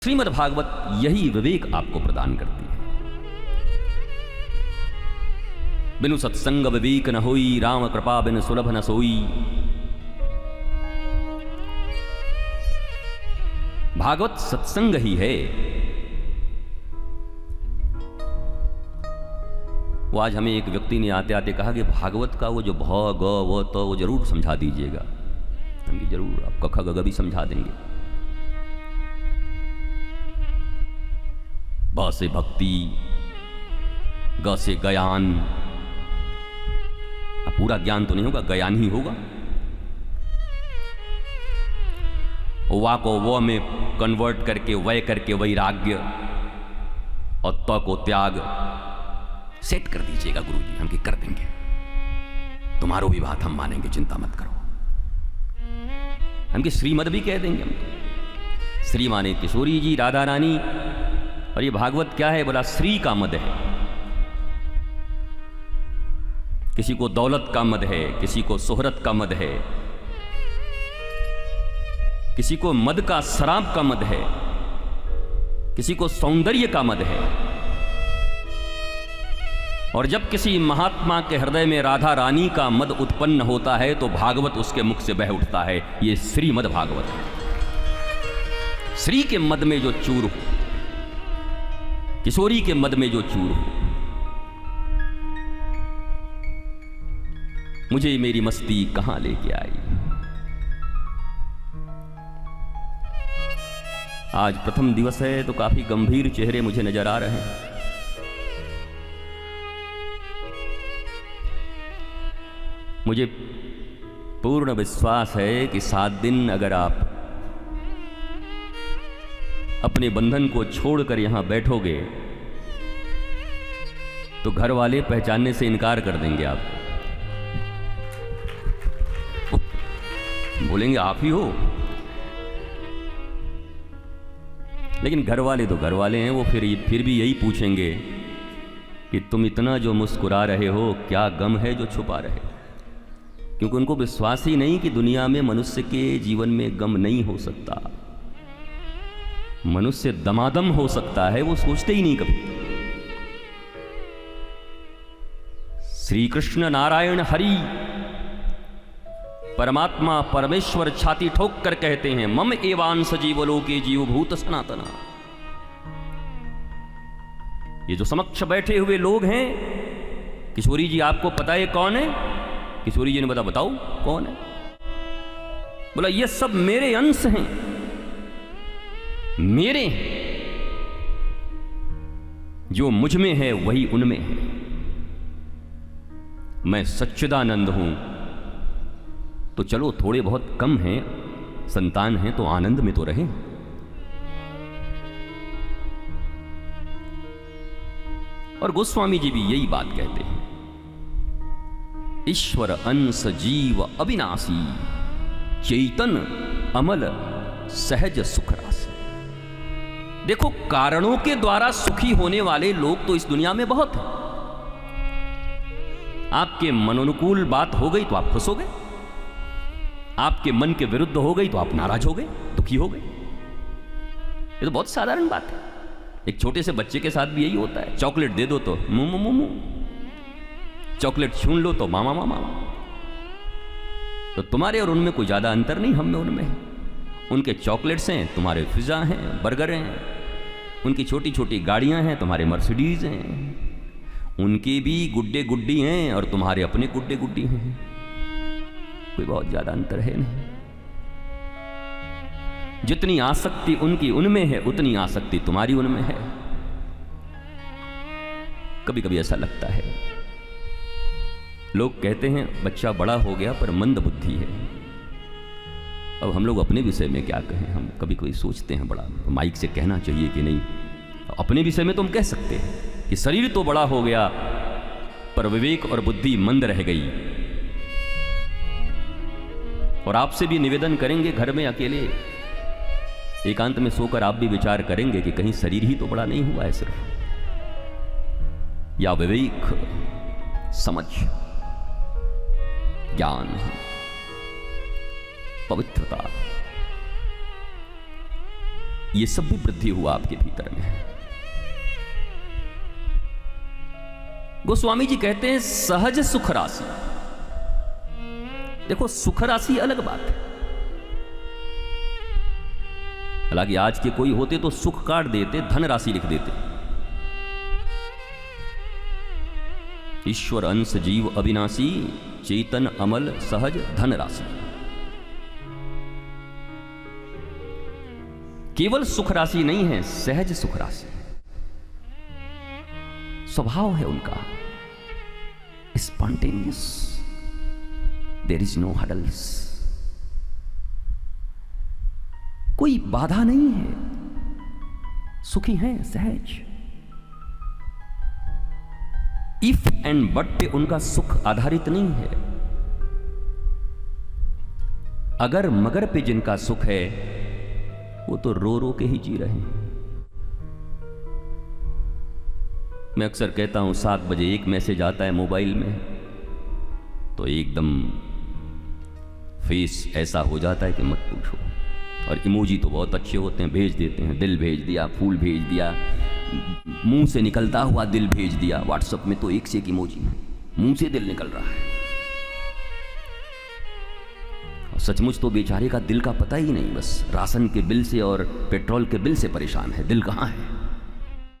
श्रीमद् भागवत यही विवेक आपको प्रदान करती है। बिनु सत्संग विवेक न होई, राम कृपा बिन सुलभ न सोई। भागवत सत्संग ही है। वो आज हमें एक व्यक्ति ने आते आते कहा कि भागवत का वो जो भ ग व त वो जरूर समझा दीजिएगा। हम जरूर आप क ख ग भी समझा देंगे। ब से भक्ति, ग से ज्ञान। पूरा ज्ञान तो नहीं होगा, ज्ञान ही होगा। वा को व में कन्वर्ट करके वय करके वैराग्य और त को त्याग सेट कर दीजिएगा गुरुजी, हम कर देंगे। तुम्हारो भी बात हम मानेंगे, चिंता मत करो। हम श्रीमद भी कह देंगे। हम श्री माने किशोरी जी, राधा रानी। और ये भागवत क्या है? बोला श्री का मद है। किसी को दौलत का मद है, किसी को शोहरत का मद है, किसी को मद का शराब का मद है, किसी को सौंदर्य का मद है। और जब किसी महात्मा के हृदय में राधा रानी का मद उत्पन्न होता है तो भागवत उसके मुख से बह उठता है। ये श्रीमद् भागवत है। श्री के मद में जो चूर हो, किशोरी के मद में जो चूर हो, मुझे मेरी मस्ती कहां लेके आई। आज प्रथम दिवस है तो काफी गंभीर चेहरे मुझे नजर आ रहे हैं। मुझे पूर्ण विश्वास है कि 7 दिन अगर आप अपने बंधन को छोड़कर यहां बैठोगे तो घर वाले पहचानने से इनकार कर देंगे। आप बोलेंगे आप ही हो। लेकिन घर वाले तो घर वाले हैं। वो फिर भी यही पूछेंगे कि तुम इतना जो मुस्कुरा रहे हो, क्या गम है जो छुपा रहे? क्योंकि उनको विश्वास ही नहीं कि दुनिया में मनुष्य के जीवन में गम नहीं हो सकता। मनुष्य दमादम हो सकता है, वो सोचते ही नहीं कभी। श्री कृष्ण नारायण हरि परमात्मा परमेश्वर छाती ठोक कर कहते हैं, मम एवांश जीवलोके जीवभूत सनातना। ये जो समक्ष बैठे हुए लोग हैं, किशोरी जी आपको पता है कौन है? किशोरी जी ने बताओ कौन है? बोला ये सब मेरे अंश हैं, मेरे। जो मुझ में है वही उनमें है। मैं सच्चिदानंद हूं। तो चलो थोड़े बहुत कम हैं, संतान हैं तो आनंद में तो रहें। और गोस्वामी जी भी यही बात कहते हैं, ईश्वर अंश जीव अविनाशी, चैतन अमल सहज सुख राशि। देखो, कारणों के द्वारा सुखी होने वाले लोग तो इस दुनिया में बहुत हैं। आपके मनोनुकूल बात हो गई तो आप खुश हो गए, आपके मन के विरुद्ध हो गई तो आप नाराज हो गए, दुखी हो गए। ये तो बहुत साधारण बात है। एक छोटे से बच्चे के साथ भी यही होता है। चॉकलेट दे दो तो मुंह मुंह मुंह, चॉकलेट छून लो तो मामा मामा। तो तुम्हारे और उनमें कोई ज्यादा अंतर नहीं, हम में उनमें है। उनके चॉकलेट्स हैं, तुम्हारे पिज्जा हैं, बर्गर हैं। उनकी छोटी छोटी गाड़ियां हैं, तुम्हारे मर्सिडीज हैं। उनके भी गुड्डे गुड्डी हैं और तुम्हारे अपने गुड्डे गुड्डी हैं। कोई बहुत ज्यादा अंतर है नहीं। जितनी आसक्ति उनकी उनमें है, उतनी आसक्ति तुम्हारी उनमें है। कभी कभी ऐसा लगता है, लोग कहते हैं बच्चा बड़ा हो गया पर मंद बुद्धि है। अब हम लोग अपने विषय में क्या कहें? हम कभी कभी सोचते हैं बड़ा माइक से कहना चाहिए कि नहीं। अपने विषय में तो हम कह सकते हैं कि शरीर तो बड़ा हो गया पर विवेक और बुद्धि मंद रह गई। और आपसे भी निवेदन करेंगे, घर में अकेले एकांत में सोकर आप भी विचार करेंगे कि कहीं शरीर ही तो बड़ा नहीं हुआ है सिर्फ, या विवेक, समझ, ज्ञान, पवित्रता, ये सब भी वृद्धि हुआ आपके भीतर में। गोस्वामी जी कहते हैं सहज सुख राशि। देखो सुख राशि अलग बात है। हालांकि आज के कोई होते तो सुख काट देते, धन राशि लिख देते। ईश्वर अंश जीव अविनाशी, चेतन अमल सहज धन राशि। केवल सुख राशि नहीं है, सहज सुख राशि। स्वभाव है उनका spontaneous, there is no hurdles. कोई बाधा नहीं है, सुखी हैं, सहज। इफ एंड बट पे उनका सुख आधारित नहीं है। अगर मगर पे जिनका सुख है वो तो रो रो के ही जी रहे हैं। मैं अक्सर कहता हूं 7 बजे एक मैसेज आता है मोबाइल में तो एकदम फेस ऐसा हो जाता है कि मत पूछो। और इमोजी तो बहुत अच्छे होते हैं, भेज देते हैं, दिल भेज दिया, फूल भेज दिया, मुंह से निकलता हुआ दिल भेज दिया। व्हाट्सएप में तो एक से एक इमोजी है, मुंह से दिल निकल रहा है। और सचमुच तो बेचारे का दिल का पता ही नहीं, बस राशन के बिल से और पेट्रोल के बिल से परेशान है, दिल कहाँ है।